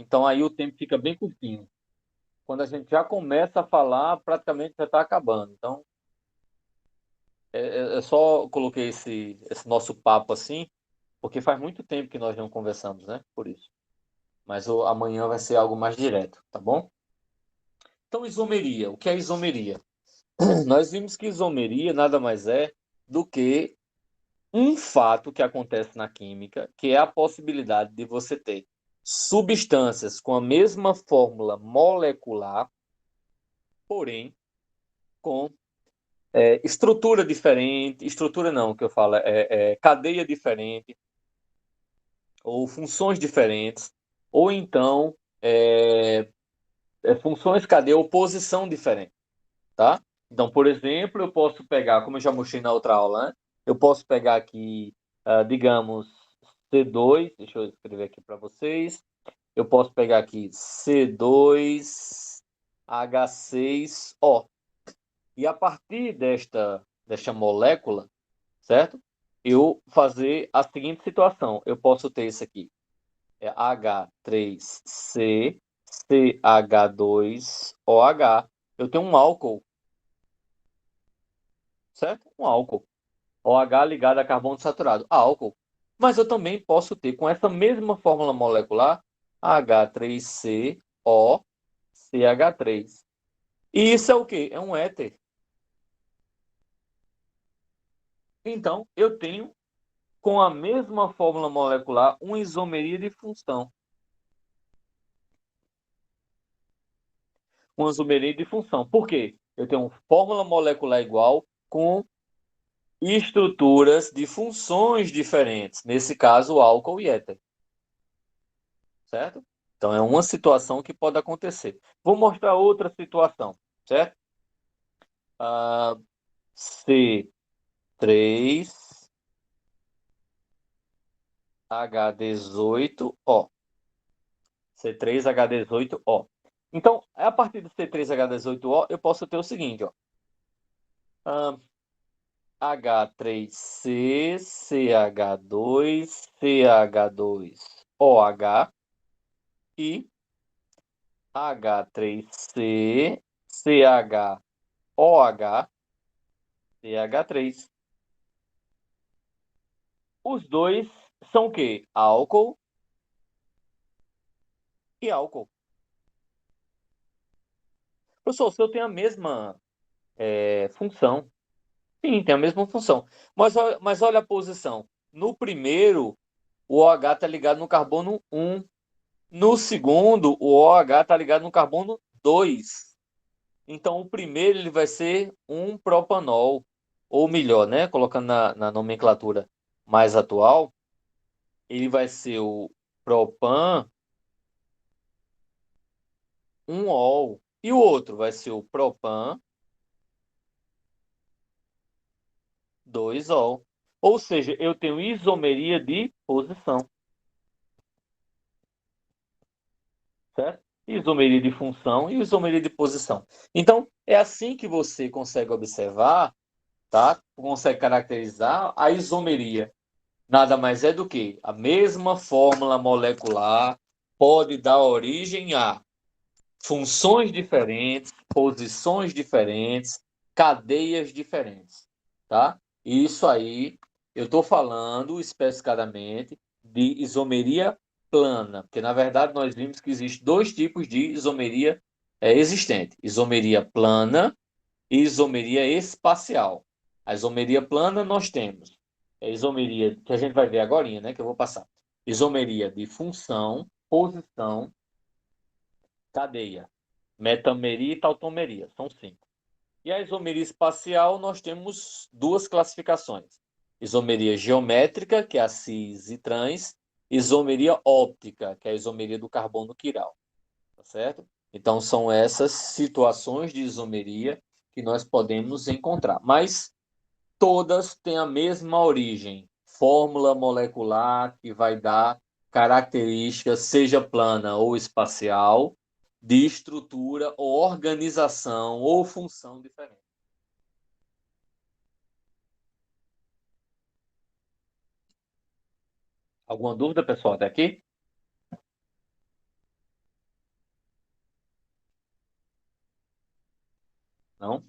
Então aí o tempo fica bem curtinho. Quando a gente já começa a falar, praticamente já está acabando. Então, eu só coloquei esse nosso papo assim, porque faz muito tempo que nós não conversamos, né? Por isso. Mas amanhã vai ser algo mais direto, tá bom? Então, isomeria. O que é isomeria? Nós vimos que isomeria nada mais é do que um fato que acontece na química, que é a possibilidade de você ter substâncias com a mesma fórmula molecular, porém com estrutura diferente, estrutura não, que eu falo, cadeia diferente, ou funções diferentes, ou então funções, cadeia, ou posição diferente, tá? Então, por exemplo, eu posso pegar, como eu já mostrei na outra aula, né? Eu posso pegar aqui, digamos, C2, deixa eu escrever aqui para vocês. Eu posso pegar aqui C2H6O. E a partir desta molécula, certo? Eu fazer a seguinte situação. Eu posso ter isso aqui. H3C, CH2OH. Eu tenho um álcool, certo? Um álcool. OH ligado a carbono saturado. Álcool. Mas eu também posso ter, com essa mesma fórmula molecular, H3CO, CH3. E isso é o quê? É um éter. Então, eu tenho, com a mesma fórmula molecular, uma isomeria de função. Uma isomeria de função. Por quê? Eu tenho uma fórmula molecular igual com estruturas de funções diferentes. Nesse caso, álcool e éter. Certo? Então, é uma situação que pode acontecer. Vou mostrar outra situação, certo? C3H18O. C3H18O. Então, a partir do C3H18O, eu posso ter o seguinte, ó. H3C, CH2, CH2OH e H3C, CHOH, CH3. Os dois são o quê? Álcool e álcool. Professor, se eu tenho a mesma função. Sim, tem a mesma função. Mas olha a posição. No primeiro, o OH está ligado no carbono 1. No segundo, o OH está ligado no carbono 2. Então, o primeiro ele vai ser um propanol. Ou melhor, né? Colocando na nomenclatura mais atual, ele vai ser o propan 1-ol. E o outro vai ser o propan 2-ol. Ou seja, eu tenho isomeria de posição. Certo? Isomeria de função e isomeria de posição. Então, é assim que você consegue observar, tá? Consegue caracterizar a isomeria. Nada mais é do que a mesma fórmula molecular pode dar origem a funções diferentes, posições diferentes, cadeias diferentes, tá? Isso aí eu estou falando especificadamente de isomeria plana, porque na verdade nós vimos que existe dois tipos de isomeria existente: isomeria plana e isomeria espacial. A isomeria plana nós temos a isomeria que a gente vai ver agora, né, que eu vou passar. Isomeria de função, posição, cadeia. Metameria e tautomeria, são 5. E a isomeria espacial, nós temos duas classificações. Isomeria geométrica, que é a cis e trans, isomeria óptica, que é a isomeria do carbono quiral. Tá certo? Então, são essas situações de isomeria que nós podemos encontrar. Mas todas têm a mesma origem, fórmula molecular que vai dar características, seja plana ou espacial, de estrutura ou organização ou função diferente. Alguma dúvida, pessoal, até aqui? Então,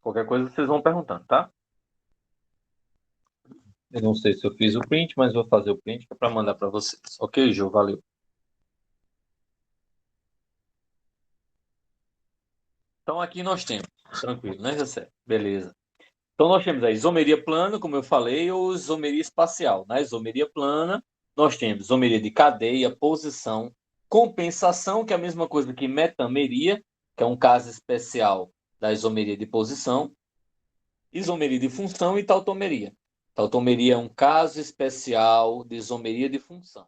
qualquer coisa vocês vão perguntando, tá? Eu não sei se eu fiz o print, mas vou fazer o print para mandar para vocês. Ok, Ju, valeu. Então aqui nós temos, tranquilo, né, José? Beleza. Então nós temos a isomeria plana, como eu falei, ou isomeria espacial. Na isomeria plana, nós temos isomeria de cadeia, posição, compensação, que é a mesma coisa que metameria, que é um caso especial da isomeria de posição, isomeria de função e tautomeria. Tautomeria é um caso especial de isomeria de função,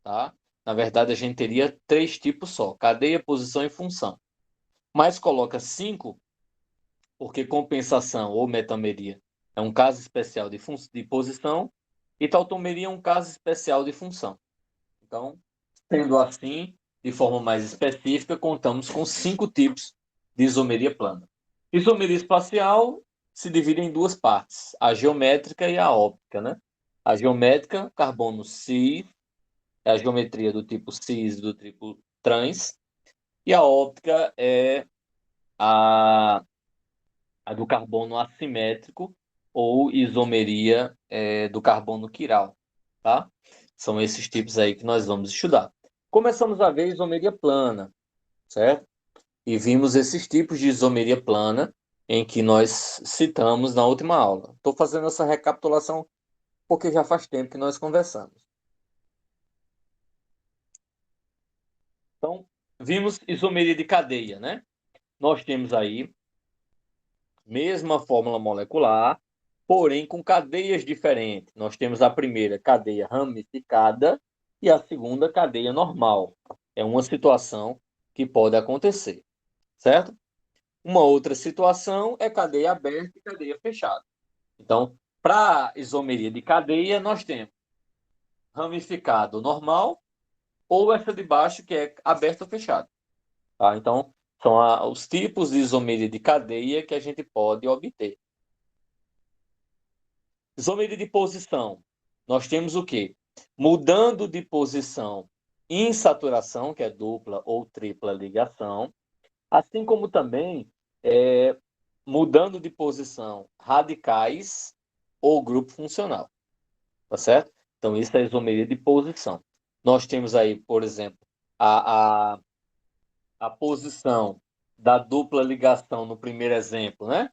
tá? Na verdade, a gente teria 3 tipos só: cadeia, posição e função. Mas coloca 5 porque compensação ou metameria é um caso especial de posição e tautomeria é um caso especial de função. Então, sendo assim, de forma mais específica, contamos com 5 tipos de isomeria plana. Isomeria espacial se divide em 2 partes, a geométrica e a óptica, né? A geométrica, carbono cis, é a geometria do tipo cis, do tipo trans, e a óptica é a do carbono assimétrico ou isomeria do carbono quiral, tá? São esses tipos aí que nós vamos estudar. Começamos a ver isomeria plana, certo? E vimos esses tipos de isomeria plana em que nós citamos na última aula. Estou fazendo essa recapitulação porque já faz tempo que nós conversamos. Então, vimos isomeria de cadeia, né? Nós temos aí mesma fórmula molecular, porém com cadeias diferentes. Nós temos a primeira cadeia ramificada e a segunda cadeia normal. É uma situação que pode acontecer, certo? Uma outra situação é cadeia aberta e cadeia fechada. Então, para isomeria de cadeia, nós temos ramificado normal ou essa de baixo que é aberta ou fechada. Tá? Então, são os tipos de isomeria de cadeia que a gente pode obter. Isomeria de posição. Nós temos o quê? Mudando de posição em saturação, que é dupla ou tripla ligação, assim como também mudando de posição radicais ou grupo funcional. Tá certo? Então, isso é a isomeria de posição. Nós temos aí, por exemplo, a, a, a posição da dupla ligação no primeiro exemplo, né?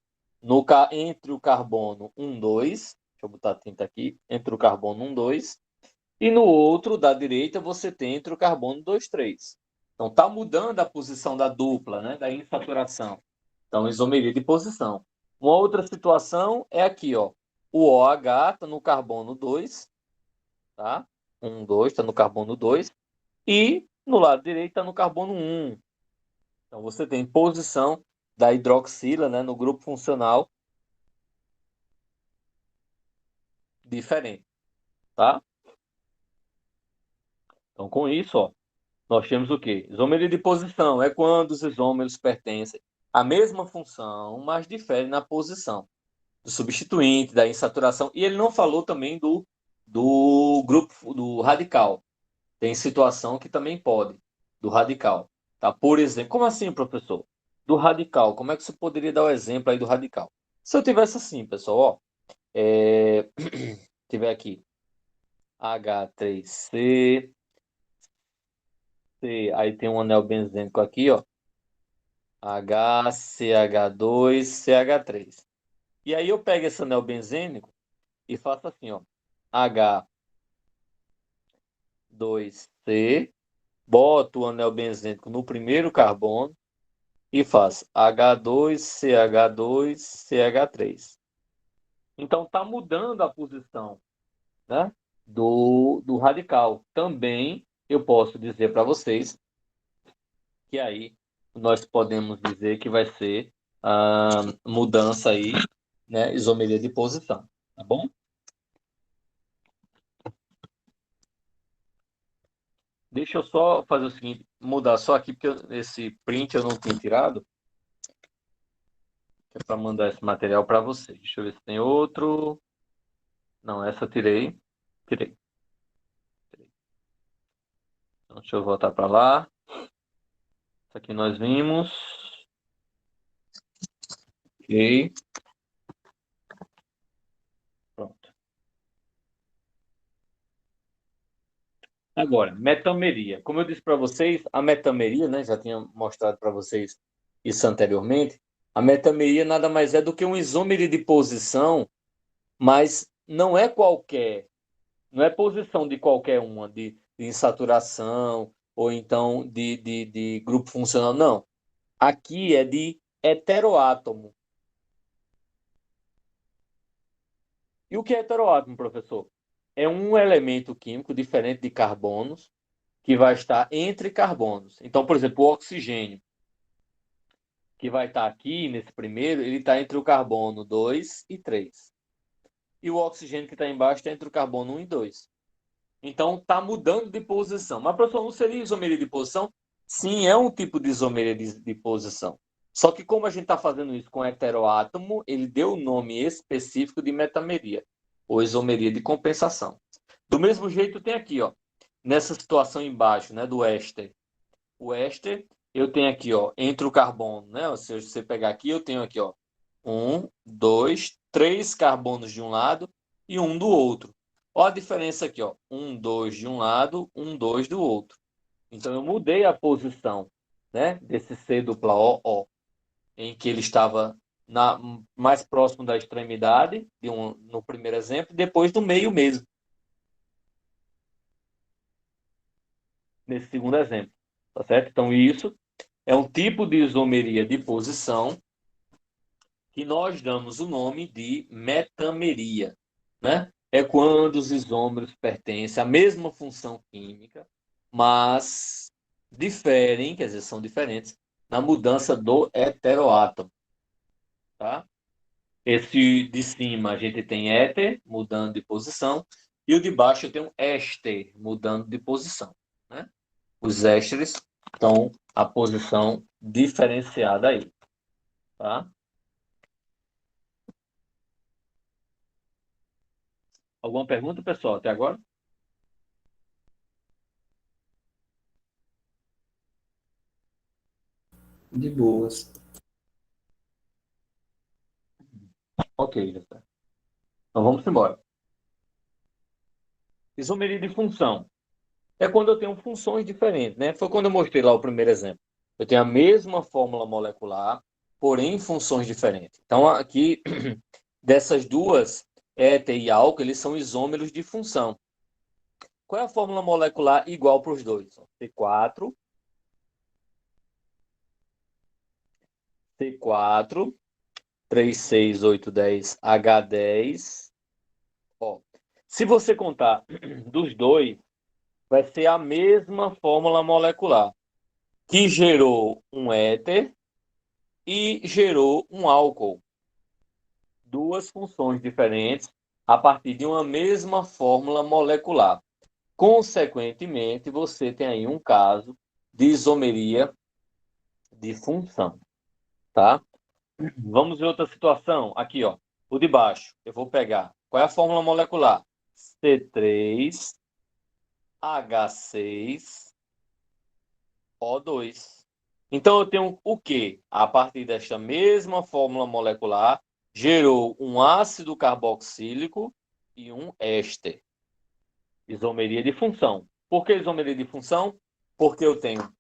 Entre o carbono 1, 2, deixa eu botar a tinta aqui, entre o carbono 1, 2, e no outro, da direita, você tem entre o carbono 2, 3. Então, está mudando a posição da dupla, né? Da insaturação. Então, isomeria de posição. Uma outra situação é aqui, ó. O OH está no carbono 2, tá? 1, 2, está no carbono 2. E no lado direito está no carbono 1. Então, você tem posição da hidroxila, né, no grupo funcional diferente, tá? Então, com isso, ó, nós temos o quê? Isomeria de posição é quando os isômeros pertencem à mesma função, mas diferem na posição do substituinte, da insaturação. E ele não falou também do grupo, do radical. Tem situação que também pode, do radical. Tá? Por exemplo, como assim, professor? Do radical, como é que você poderia dar o exemplo aí do radical? Se eu tivesse assim, pessoal, ó, tiver aqui H3C, aí tem um anel benzênico aqui, ó, HCH2CH3. E aí eu pego esse anel benzênico e faço assim, ó, H2C, boto o anel benzênico no primeiro carbono e faço H2CH2CH3. Então está mudando a posição, né, do radical. Também eu posso dizer para vocês que aí nós podemos dizer que vai ser a mudança aí, né, isomeria de posição, tá bom? Deixa eu só fazer o seguinte, mudar só aqui, porque esse print eu não tinha tirado, que é para mandar esse material para vocês. Deixa eu ver se tem outro. Não, essa eu tirei. Tirei. Então, deixa eu voltar para lá. Isso aqui nós vimos. Pronto. Agora, metameria. Como eu disse para vocês, a metameria, né, já tinha mostrado para vocês isso anteriormente, a metameria nada mais é do que um isômero de posição, mas não é qualquer, não é posição de qualquer uma, de insaturação, ou então de grupo funcional, não. Aqui é de heteroátomo. E o que é heteroátomo, professor? É um elemento químico diferente de carbonos que vai estar entre carbonos. Então, por exemplo, o oxigênio, que vai estar aqui nesse primeiro, ele está entre o carbono 2 e 3. E o oxigênio que está embaixo está entre o carbono 1 e 2. Então, está mudando de posição. Mas, professor, não seria isomeria de posição? Sim, é um tipo de isomeria de posição. Só que como a gente está fazendo isso com heteroátomo, ele deu o nome específico de metameria, ou isomeria de compensação. Do mesmo jeito tem aqui, ó, nessa situação embaixo, né, do éster. O éster, eu tenho aqui, ó, entre o carbono, né? Ou seja, se você pegar aqui, eu tenho aqui, ó, um, dois, três carbonos de um lado e um do outro. Olha a diferença aqui, ó, um, dois de um lado, um, dois do outro. Então eu mudei a posição, né, desse C dupla O, em que ele estava mais próximo da extremidade, no primeiro exemplo, e depois no meio mesmo, nesse segundo exemplo. Tá certo? Então isso é um tipo de isomeria de posição que nós damos o nome de metameria, né? É quando os isômeros pertencem à mesma função química, mas diferem, quer dizer, são diferentes, na mudança do heteroátomo, tá? Esse de cima a gente tem éter mudando de posição e o de baixo eu tenho éster mudando de posição, né? Os ésteres estão a posição diferenciada aí, tá? Alguma pergunta, pessoal, até agora? De boas. Ok, já está. Então vamos embora. Isomeria de função. É quando eu tenho funções diferentes, né? Foi quando eu mostrei lá o primeiro exemplo. Eu tenho a mesma fórmula molecular, porém funções diferentes. Então aqui, dessas duas, éter e álcool, eles são isômeros de função. Qual é a fórmula molecular igual para os dois? C4, C4, 3, 6, 8, 10, H10. Ó, se você contar dos dois, vai ser a mesma fórmula molecular que gerou um éter e gerou um álcool. Duas funções diferentes a partir de uma mesma fórmula molecular. Consequentemente, você tem aí um caso de isomeria de função, tá? Vamos ver outra situação. Aqui, ó, o de baixo. Eu vou pegar. Qual é a fórmula molecular? C3H6O2. Então, eu tenho o quê? A partir desta mesma fórmula molecular, gerou um ácido carboxílico e um éster. Isomeria de função. Por que isomeria de função? Porque eu tenho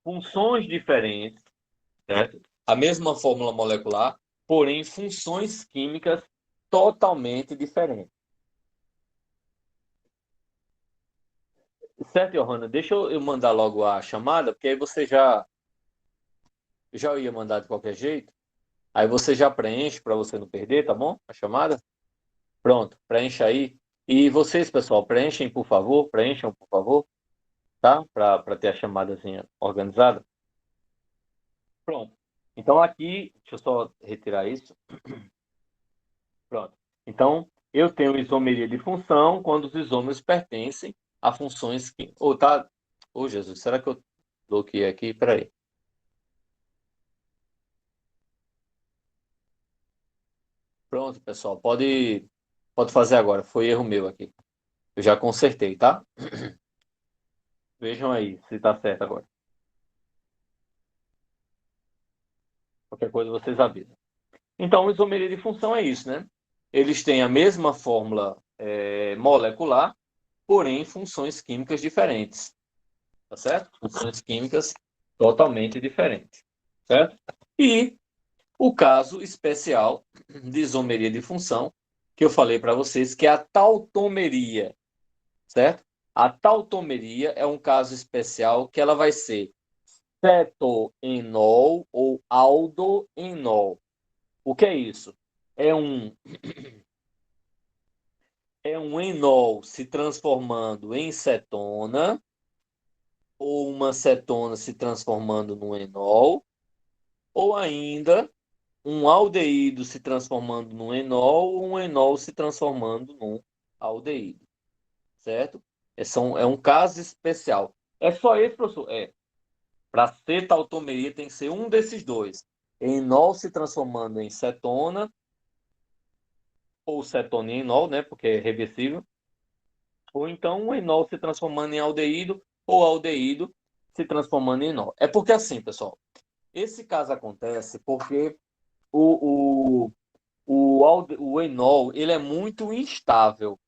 funções diferentes, certo? A mesma fórmula molecular, porém funções químicas totalmente diferentes. Certo, Johanna? Deixa eu mandar logo a chamada, porque aí você já ia mandar de qualquer jeito. Aí você já preenche para você não perder, tá bom? A chamada? Pronto, preencha aí. E vocês, pessoal, preencham, por favor, tá? Para ter a chamadazinha organizada. Pronto. Então aqui, deixa eu só retirar isso. Pronto. Então, eu tenho isomeria de função quando os isômeros pertencem a funções que. Ou tá. Ô, Jesus, será que eu bloqueei aqui? Peraí. Pronto, pessoal. Pode fazer agora. Foi erro meu aqui. Eu já consertei, tá? Vejam aí se tá certo agora. Qualquer coisa vocês avisam. Então, isomeria de função é isso, né? Eles têm a mesma fórmula molecular, porém funções químicas diferentes, tá certo? Funções químicas totalmente diferentes, certo? E o caso especial de isomeria de função, que eu falei para vocês, que é a tautomeria, certo? A tautomeria é um caso especial que ela vai ser cetoenol ou aldoenol. O que é isso? É um, é um enol se transformando em cetona, ou uma cetona se transformando num enol, ou ainda um aldeído se transformando num enol, ou um enol se transformando num aldeído, certo? É um caso especial. É só esse, professor? Para ser tautomeria tem que ser um desses dois. Enol se transformando em cetona, ou cetona em enol, né? Porque é reversível. Ou então o enol se transformando em aldeído, ou aldeído se transformando em enol. É porque assim, pessoal, esse caso acontece porque o enol ele é muito instável,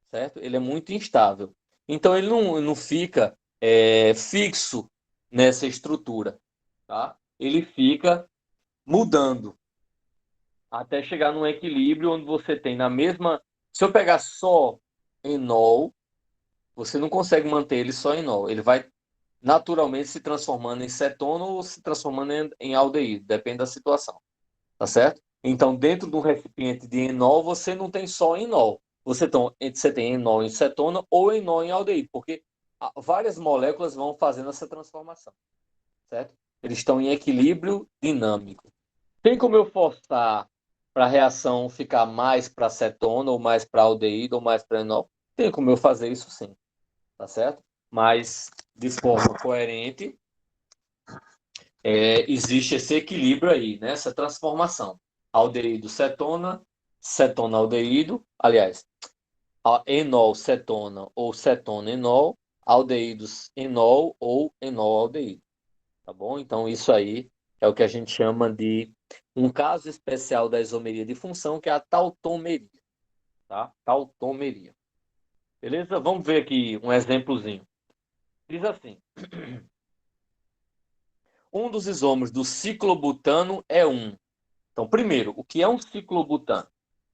certo? Ele é muito instável. Então ele não fica fixo nessa estrutura, tá? Ele fica mudando até chegar num equilíbrio onde você tem na mesma. Se eu pegar só enol, você não consegue manter ele só enol. Ele vai naturalmente se transformando em cetona ou se transformando em aldeído, depende da situação, tá certo? Então, dentro de um recipiente de enol, você não tem só enol. Você tem enol em cetona ou enol em aldeído, porque várias moléculas vão fazendo essa transformação, certo? Eles estão em equilíbrio dinâmico. Tem como eu forçar para a reação ficar mais para cetona, ou mais para aldeído, ou mais para enol? Tem como eu fazer isso sim, tá certo? Mas de forma coerente, existe esse equilíbrio aí, né? Essa transformação. Aldeído, cetona, cetona, aldeído, aliás, enol, cetona ou cetona, enol, aldeídos, enol ou enol, aldeído, tá bom? Então, isso aí é o que a gente chama de um caso especial da isomeria de função, que é a tautomeria, tá? Tautomeria. Beleza? Vamos ver aqui um exemplozinho. Diz assim: um dos isômeros do ciclobutano é um. Então, primeiro, o que é um ciclobutano?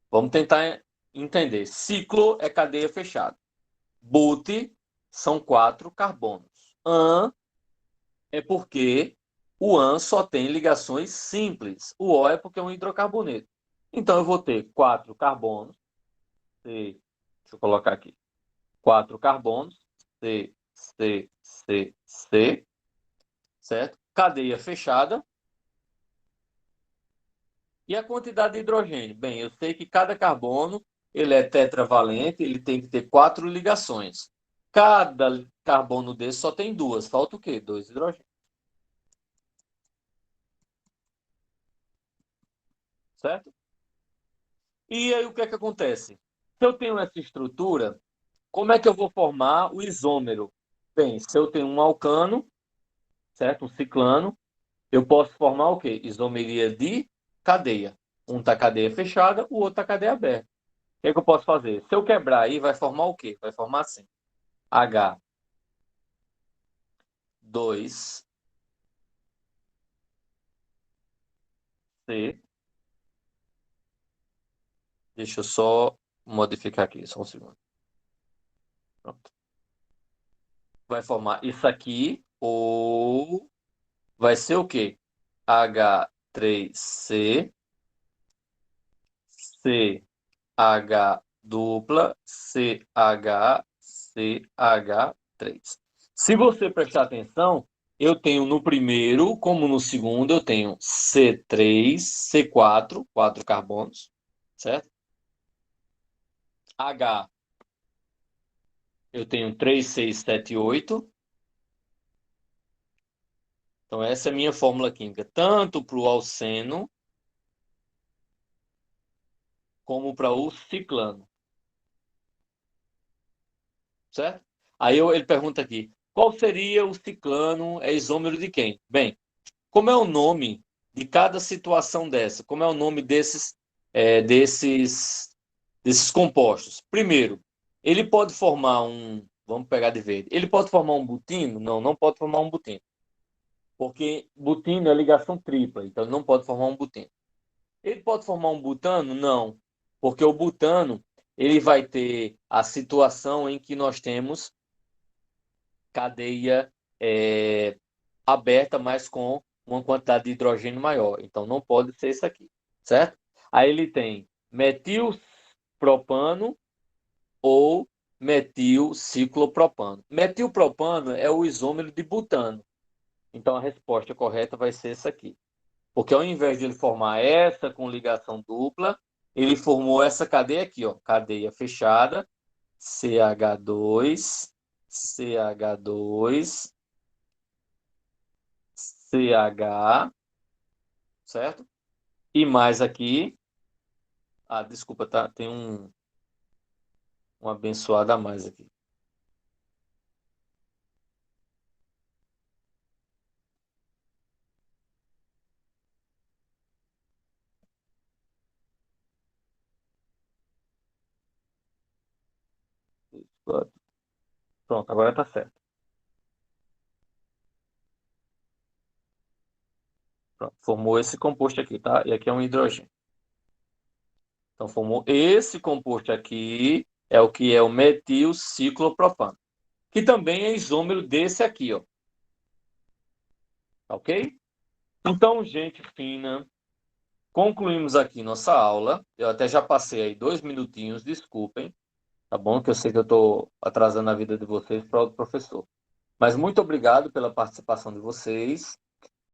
Vamos tentar entender. Ciclo é cadeia fechada. But são 4 carbonos. An é porque o an só tem ligações simples. O O é porque é um hidrocarboneto. Então, eu vou ter 4 carbonos. C, deixa eu colocar aqui. 4 carbonos. C, C, C, C. Certo? Cadeia fechada. E a quantidade de hidrogênio? Bem, eu sei que cada carbono ele é tetravalente, ele tem que ter 4 ligações. Cada carbono desse só tem duas. Falta o quê? 2 hidrogênios. Certo? E aí o que é que acontece? Se eu tenho essa estrutura, como é que eu vou formar o isômero? Bem, se eu tenho um alcano, certo? Um ciclano, eu posso formar o quê? Isomeria de cadeia. Um está cadeia fechada, o outro está cadeia aberta. O que é que eu posso fazer? Se eu quebrar aí, vai formar o quê? Vai formar assim. H, 2, C. Deixa eu só modificar aqui, só um segundo. Pronto. Vai formar isso aqui, ou vai ser o quê? H3C, CH dupla, CH, CH3. Se você prestar atenção, eu tenho no primeiro, como no segundo, eu tenho C3, C4, 4 carbonos, certo? H, eu tenho 3, 6, 7, 8. Então, essa é a minha fórmula química, tanto para o alceno como para o ciclano, certo? Aí ele pergunta aqui, qual seria o ciclano? É isômero de quem? Bem, como é o nome de cada situação dessa. Como é o nome desses compostos? Primeiro, ele pode formar um, vamos pegar de verde, ele pode formar um butino? Não, não pode formar um butino, porque butino é ligação tripla, então ele não pode formar um butino. Ele pode formar um butano? Não, porque o butano ele vai ter a situação em que nós temos cadeia aberta, mas com uma quantidade de hidrogênio maior. Então não pode ser isso aqui, certo? Aí ele tem metilpropano ou metilciclopropano. Metilpropano é o isômero de butano. Então a resposta correta vai ser essa aqui. Porque ao invés de ele formar essa com ligação dupla, ele formou essa cadeia aqui, ó, cadeia fechada, CH2, CH2, CH, certo? E mais aqui, desculpa, tá? Tem um abençoado a mais aqui. Pronto, agora tá certo. Pronto, formou esse composto aqui, tá? E aqui é um hidrogênio. Então, formou esse composto aqui, é o que é o metilciclopropano, que também é isômero desse aqui, ó. Ok? Então, gente fina, concluímos aqui nossa aula. Eu até já passei aí 2 minutinhos, desculpem, tá bom? Que eu sei que eu estou atrasando a vida de vocês para o professor. Mas muito obrigado pela participação de vocês.